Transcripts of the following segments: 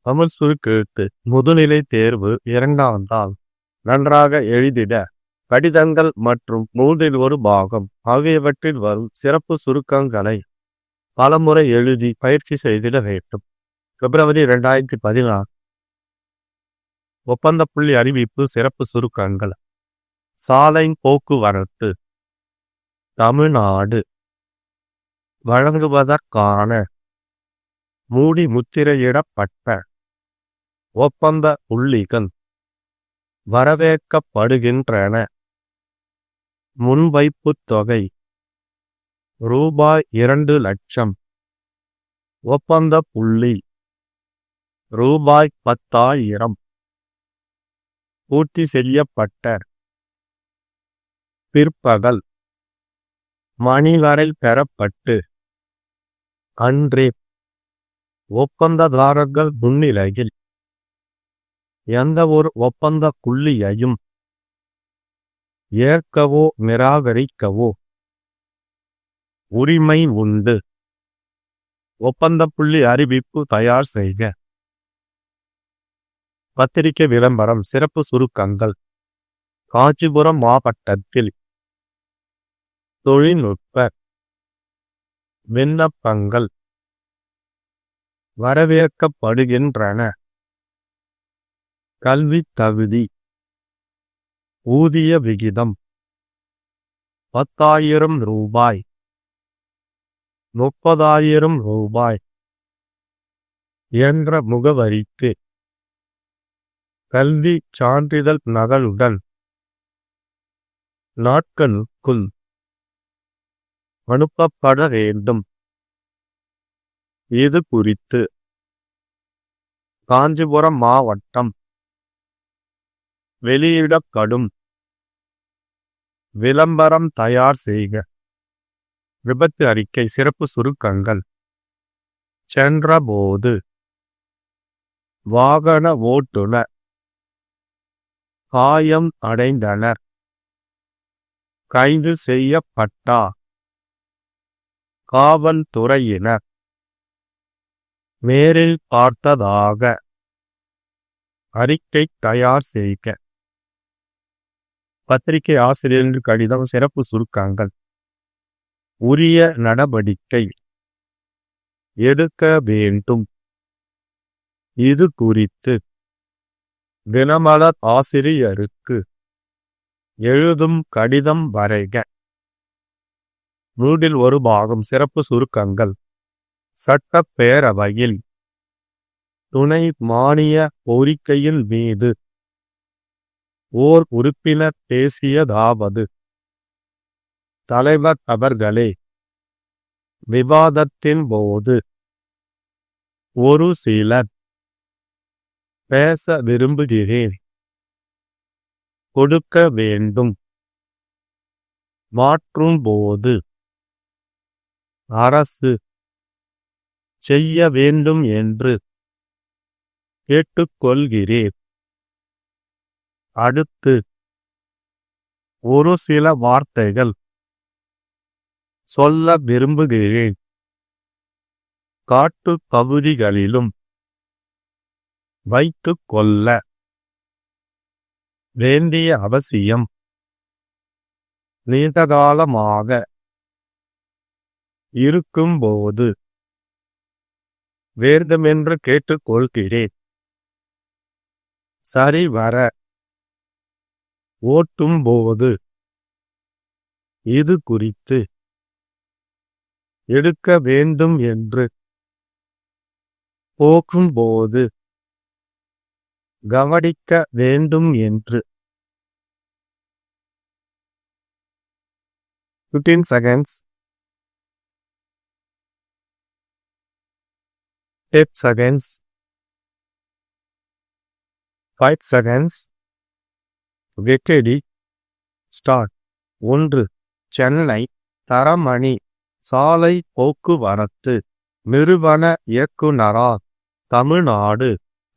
தமிழ் சுருக்கெழுத்து முதுநிலை தேர்வு 2ஆம் தாள். நன்றாக எழுதிட கடிதங்கள் மற்றும் 1/3 பாகம் ஆகியவற்றில் வரும் சிறப்பு சுருக்கங்களை பலமுறை எழுதி பயிற்சி செய்திட வேண்டும். பிப்ரவரி 2016. ஒப்பந்த புள்ளி அறிவிப்பு சிறப்பு சுருக்கங்கள். சாலை போக்குவரத்து தமிழ்நாடு வழங்குவதற்கான மூடி முத்திரையிடப்பட்ட ஒப்பந்த புள்ளிகள் வரவேற்கப்படுகின்றன. முன்வைப்புத் தொகை ரூபாய் 2,00,000. ஒப்பந்த புள்ளி ரூபாய் 10,000. பூர்த்தி செய்யப்பட்ட பிற்பகல் மணி வரை பெறப்பட்டு அன்றே ஒப்பந்ததாரர்கள் முன்னிலையில் எந்த ஒரு ஒப்பந்த புள்ளியையும் ஏற்கவோ நிராகரிக்கவோ உரிமை உண்டு. ஒப்பந்த புள்ளி அறிவிப்பு தயார் செய்க. பத்திரிகை விளம்பரம் சிறப்பு சுருக்கங்கள். காஞ்சிபுரம் மாவட்டத்தில் தொழில்நுட்ப விண்ணப்பங்கள் வரவேற்கப்படுகின்றன. கல்வி தகுதி ஊதிய விகிதம் 10,000 ரூபாய் 30,000 ரூபாய் என்ற முகவரிக்கு கல்வி சான்றிதழ் நகலுடன் நாட்களுக்குள் அனுப்பப்பட வேண்டும். இது குறித்து காஞ்சிபுரம் மாவட்டம் வெளியிடப்படும் விளம்பரம் தயார் செய்க. விபத்து அறிக்கை சிறப்பு சுருக்கங்கள். சென்றபோது வாகன ஓட்டுநர் காயம் அடைந்தனர். கைது செய்யப்பட்டார். காவல்துறையினர் நேரில் பார்த்ததாக அறிக்கை தயார் செய்க. பத்திரிகை ஆசிரியர்கள் கடிதம் சிறப்பு சுருக்கங்கள். உரிய நடவடிக்கை எடுக்க வேண்டும். இது குறித்து தினமலர் ஆசிரியருக்கு எழுதும் கடிதம் வரைக. 1/3 பாகம் சிறப்பு சுருக்கங்கள். சட்டப்பேரவையில் துணை மானிய கோரிக்கையின் மீது ஓர் உறுப்பினர் பேசியதாவது: தலைவர் அவர்களே, விவாதத்தின் போது ஒரு சிலர் பேச விரும்புகிறேன். கொடுக்க வேண்டும். மாற்றும் போது அரசு செய்ய வேண்டும் என்று கேட்டுக்கொள்கிறேன். அடுத்து ஒரு சில வார்த்தைகள் சொல்ல விரும்புகிறேன். காட்டு பகுதிகளிலும் வைத்துக் கொள்ள வேண்டிய அவசியம் நீண்டகாலமாக இருக்கும்போது வேண்டுமென்று கேட்டுக்கொள்கிறேன். சரிவர ஓட்டும்போது இது குறித்து எடுக்க வேண்டும் என்று போகும்போது கவனிக்க வேண்டும் என்று 15 seconds 8 seconds 5 seconds. வெட்டடி ஸ்டார்ட். 1. சென்னை தரமணி சாலை போக்குவரத்து நிறுவன இயக்குனரால் தமிழ்நாடு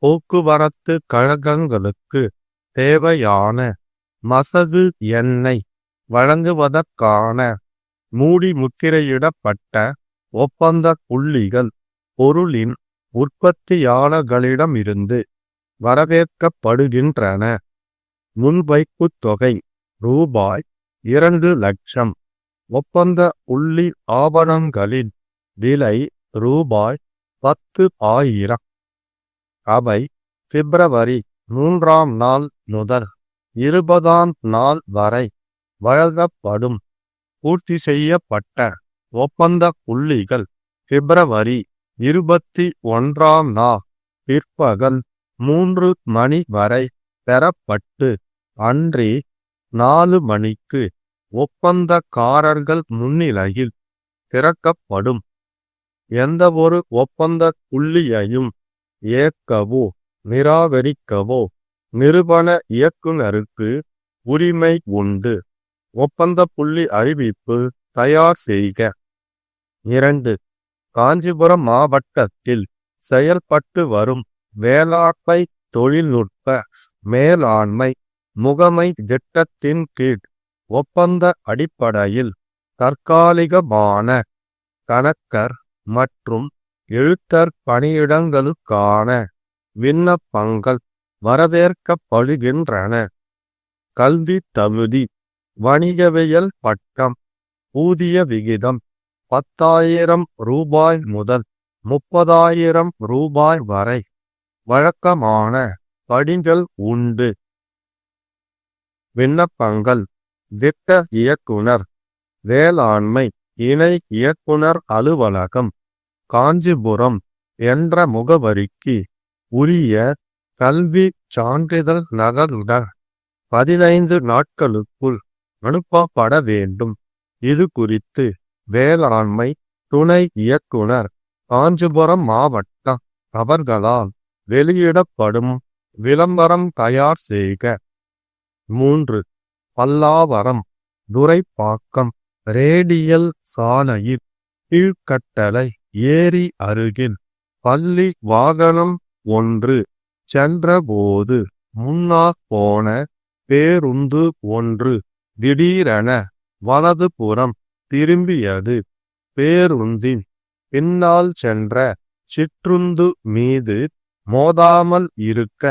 போக்குவரத்து கழகங்களுக்கு தேவையான மசகு எண்ணெய் வழங்குவதற்கான மூடி முத்திரையிடப்பட்ட ஒப்பந்த புள்ளிகள் பொருளின் உற்பத்தியாளர்களிடமிருந்து வரவேற்கப்படுகின்றன. முன்வைப்புத் தொகை ரூபாய் 2,00,000. ஒப்பந்த புள்ளி ஆவணங்களின் விலை ரூபாய் 10,000. அவை பிப்ரவரி 3ஆம் நாள் முதல் 20ஆம் நாள் வரை வழங்கப்படும். பூர்த்தி செய்யப்பட்ட ஒப்பந்த புள்ளிகள் பிப்ரவரி 21ஆம் நாள் பிற்பகல் 3 மணி வரை பெறப்பட்டு அன்றே 4 மணிக்கு ஒப்பந்தக்காரர்கள் முன்னிலையில் திறக்கப்படும். எந்தவொரு ஒப்பந்த புள்ளியையும் ஏற்கவோ நிராகரிக்கவோ நிறுவன இயக்குநருக்கு உரிமை உண்டு. ஒப்பந்த புள்ளி அறிவிப்பு தயார் செய்க. 2. காஞ்சிபுரம் மாவட்டத்தில் செயல்பட்டு வரும் வேளாண்மை தொழில்நுட்ப மேலாண்மை முகமை திட்டத்தின் கீழ் ஒப்பந்த அடிப்படையில் தற்காலிகமான கணக்கர் மற்றும் எழுத்தர் பணியிடங்களுக்கான விண்ணப்பங்கள் வரவேற்கப்படுகின்றன. கல்வி தகுதி வணிகவியல் பட்டம். ஊதிய விகிதம் 10,000 ரூபாய் முதல் 30,000 ரூபாய் வரை. வழக்கமான படிகள் உண்டு. விண்ணப்பங்கள் திட்ட இயக்குனர், வேளாண்மை இணை இயக்குனர் அலுவலகம், காஞ்சிபுரம் என்ற முகவரிக்கு உரிய கல்வி சான்றிதழ் நகலுடன் 15 நாட்களுக்குள் அனுப்பப்பட வேண்டும். இது குறித்து வேளாண்மை துணை இயக்குனர், காஞ்சிபுரம் மாவட்டம் அவர்களால் வெளியிடப்படும் விளம்பரம் தயார் செய்க. 3. பல்லாவரம் துரைப்பாக்கம் ரேடியல் சாலையில் கீழ்கட்டளை ஏரி அருகில் பள்ளி வாகனம் ஒன்று சென்றபோது முன்னால் போன பேருந்து ஒன்று திடீரென வலதுபுறம் திரும்பியது. பேருந்தின் பின்னால் சென்ற சிற்றுந்து மீது மோதாமல் இருக்க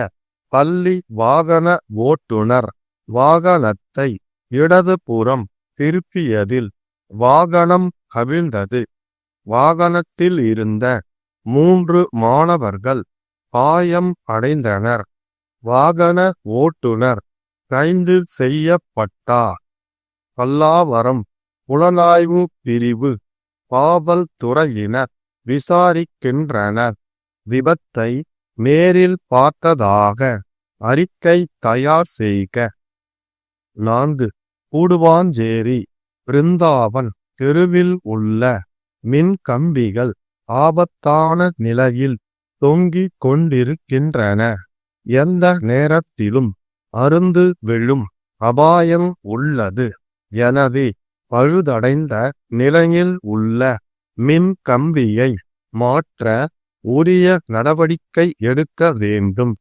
பள்ளி வாகன ஓட்டுநர் வாகனத்தை இடதுபுறம் திருப்பியதில் வாகனம் கவிழ்ந்தது. வாகனத்தில் இருந்த 3 மாணவர்கள் காயம் அடைந்தனர். வாகன ஓட்டுநர் கைது செய்யப்பட்டார். பல்லாவரம் புலனாய்வு பிரிவு காவல்துறையினர் விசாரிக்கின்றனர். விபத்தை நேரில் பார்த்ததாக அறிக்கை தயார் செய்க. 4. கூடுவாஞ்சேரி பிருந்தாவன் தெருவில் உள்ள மின் கம்பிகள் ஆபத்தான நிலையில் தொங்கிக் கொண்டிருக்கின்றன. எந்த நேரத்திலும் அறுந்து விழும் அபாயம் உள்ளது. எனவே பழுதடைந்த நிலையில் உள்ள மின் கம்பியை மாற்ற உரிய நடவடிக்கை எடுக்க வேண்டும்.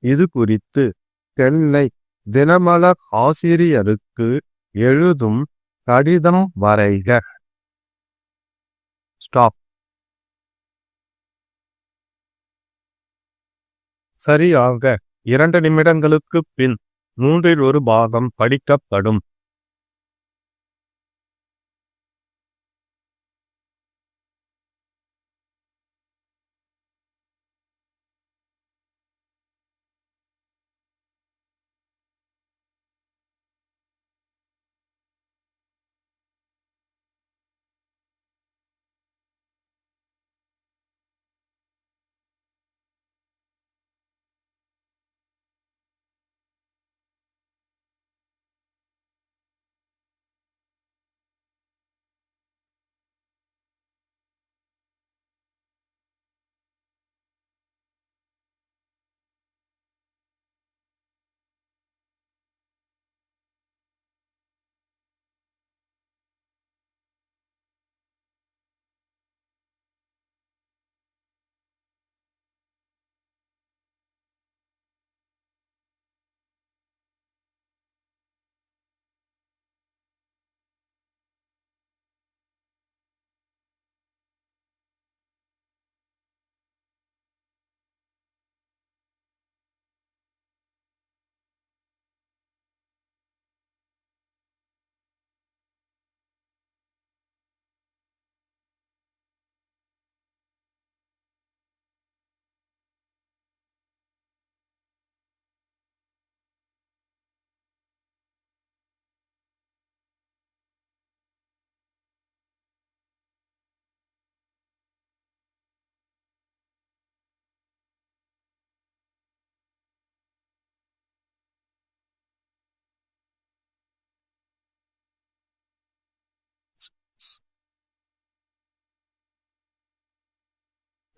இது குறித்து சென்னை தினமலர் ஆசிரியருக்கு எழுதும் கடிதம் வரைக. ஸ்டாப். சரியாக 2 நிமிடங்களுக்கு பின் 1/3 பாகம் படிக்கப்படும்.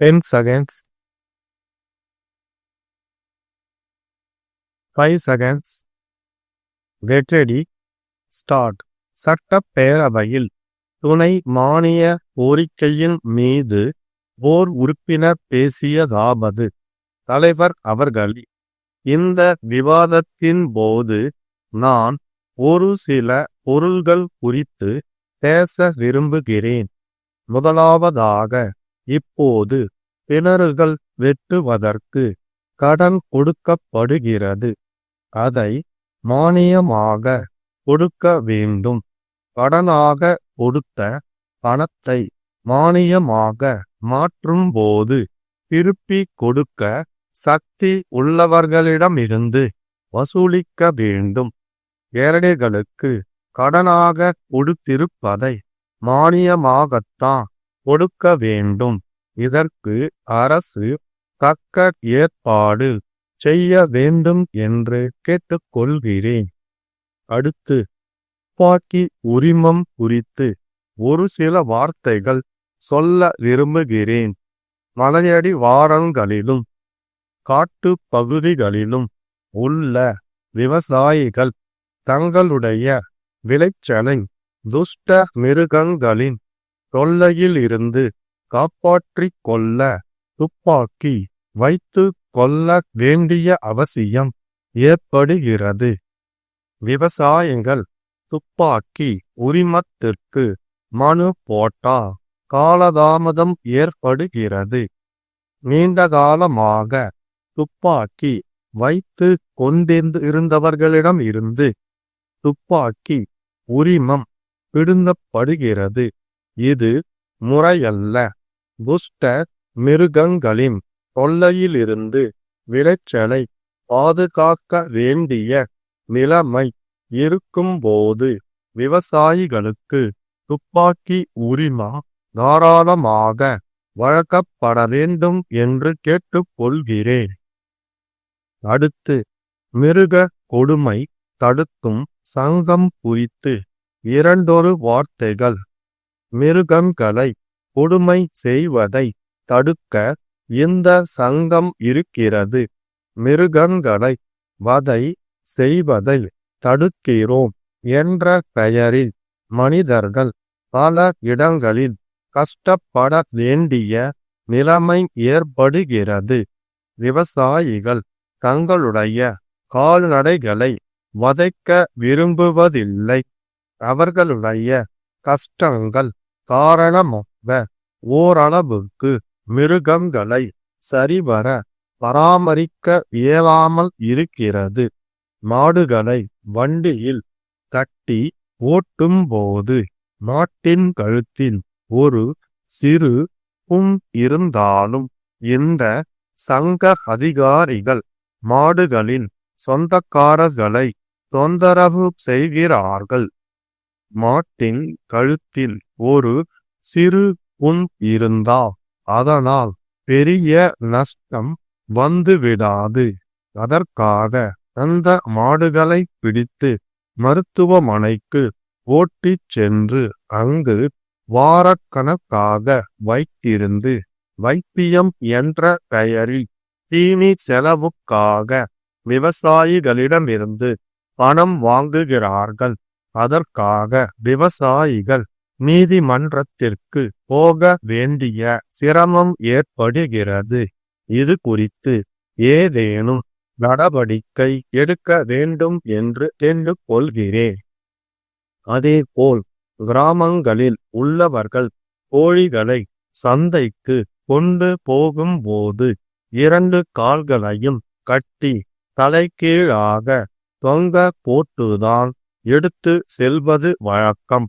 10 seconds, 5 seconds. Get ready. Start. சட்டப்பேரவையில் துணை மானிய கோரிக்கையின் மீது ஓர் உறுப்பினர் பேசியதாவது: தலைவர் அவர்களே, இந்த விவாதத்தின் போது நான் ஒரு சில பொருள்கள் குறித்து பேச விரும்புகிறேன். முதலாவதாக, இப்போது கிணறுகள் வெட்டுவதற்கு கடன் கொடுக்கப்படுகிறது. அதை மானியமாக கொடுக்க வேண்டும். கடனாக கொடுத்த பணத்தை மானியமாக மாற்றும்போது திருப்பி கொடுக்க சக்தி உள்ளவர்களிடமிருந்து வசூலிக்க வேண்டும். ஏழைகளுக்கு கடனாக கொடுத்திருப்பதை மானியமாகத்தான் கொடுக்க வேண்டும். இதற்கு அரசு தக்க ஏற்பாடு செய்ய வேண்டும் என்று கேட்டுக்கொள்கிறேன். அடுத்து, துப்பாக்கி உரிமம் குறித்து ஒரு சில வார்த்தைகள் சொல்ல விரும்புகிறேன். மலையடி வாரங்களிலும் காட்டு பகுதிகளிலும் உள்ள விவசாயிகள் தங்களுடைய விளைச்சலை துஷ்ட மிருகங்களின் தொல்லையில் இருந்து காப்பாற்றிக் கொள்ள துப்பாக்கி வைத்து கொள்ள வேண்டிய அவசியம் ஏற்படுகிறது. விவசாயிகள் துப்பாக்கி உரிமத்திற்கு மனு போட்டால் காலதாமதம் ஏற்படுகிறது. நீண்ட காலமாக துப்பாக்கி வைத்து கொண்டிருந்தவர்களிடம் இருந்து துப்பாக்கி உரிமம் பிடுங்கப்படுகிறது. இது முறையல்ல. துஷ்ட மிருகங்களின் தொல்லையிலிருந்து விளைச்சலை பாதுகாக்க வேண்டிய நிலைமை இருக்கும்போது விவசாயிகளுக்கு துப்பாக்கி உரிமம் தாராளமாக வழங்கப்பட வேண்டும் என்று கேட்டுக்கொள்கிறேன். அடுத்து, மிருக கொடுமை தடுக்கும் சங்கம் குறித்து இரண்டொரு வார்த்தைகள். மிருகங்களை கொடுமை செய்வதை தடுக்க இந்த சங்கம் இருக்கிறது. மிருகங்களை வதை செய்வதை தடுக்கிறோம் என்ற பெயரில் மனிதர்கள் பல இடங்களில் கஷ்டப்பட வேண்டிய நிலைமை ஏற்படுகிறது. விவசாயிகள் தங்களுடைய கால்நடைகளை வதைக்க விரும்புவதில்லை. அவர்களுடைய கஷ்டங்கள் காரணமாக ஓரளவுக்கு மிருகங்களை சரிவர பராமரிக்க இயலாமல் இருக்கிறது. மாடுகளை வண்டியில் கட்டி ஓட்டும்போது மாட்டின் கழுத்தில் ஒரு சிறு புண் இருந்தாலும் இந்த சங்க அதிகாரிகள் மாடுகளின் சொந்தக்காரர்களை தொந்தரவு செய்கிறார்கள். மாட்டின் கழுத்தில் ஒரு சிறு புண் இருந்தால் அதனால் பெரிய நஷ்டம் வந்துவிடாது. அதற்காக அந்த மாடுகளை பிடித்து மருத்துவமனைக்கு ஓட்டிச் சென்று அங்கு வாரக்கணக்காக வைத்திருந்து வைத்தியம் என்ற பெயரில் தீனி செலவுக்காக விவசாயிகளிடமிருந்து பணம் வாங்குகிறார்கள். அதற்காக விவசாயிகள் நீதிமன்றத்திற்கு போக வேண்டிய சிரமம் ஏற்படுகிறது. இது குறித்து ஏதேனும் நடவடிக்கை எடுக்க வேண்டும் என்று கேட்டுக்கொள்கிறேன். அதேபோல் கிராமங்களில் உள்ளவர்கள் கோழிகளை சந்தைக்கு கொண்டு போகும்போது 2 கால்களையும் கட்டி தலைகீழாக தொங்க போட்டுதான் எடுத்து செல்வது வழக்கம்.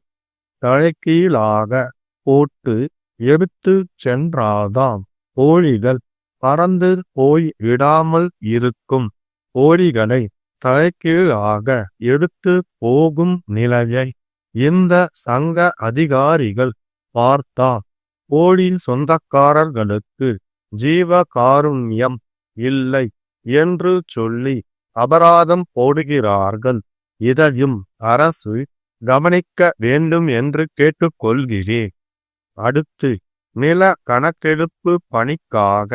தலைகீழாக போட்டு எடுத்து சென்றால்தான் கோழிகள் பறந்து போய் விடாமல் இருக்கும். கோழிகளை தலைகீழாக எடுத்து போகும் நிலையை இந்த சங்க அதிகாரிகள் பார்த்தால் கோழி சொந்தக்காரர்களுக்கு ஜீவகாருண்யம் இல்லை என்று சொல்லி அபராதம் போடுகிறார்கள். இதையும் அரசு கவனிக்க வேண்டும் என்று கேட்டுக்கொள்கிறேன். அடுத்து, நில கணக்கெடுப்பு பணிக்காக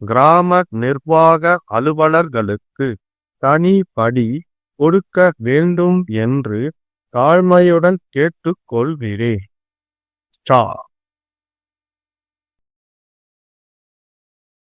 கிராம நிர்வாக அலுவலர்களுக்கு தனிப்படி கொடுக்க வேண்டும் என்று தாழ்மையுடன் கேட்டுக்கொள்கிறேன்.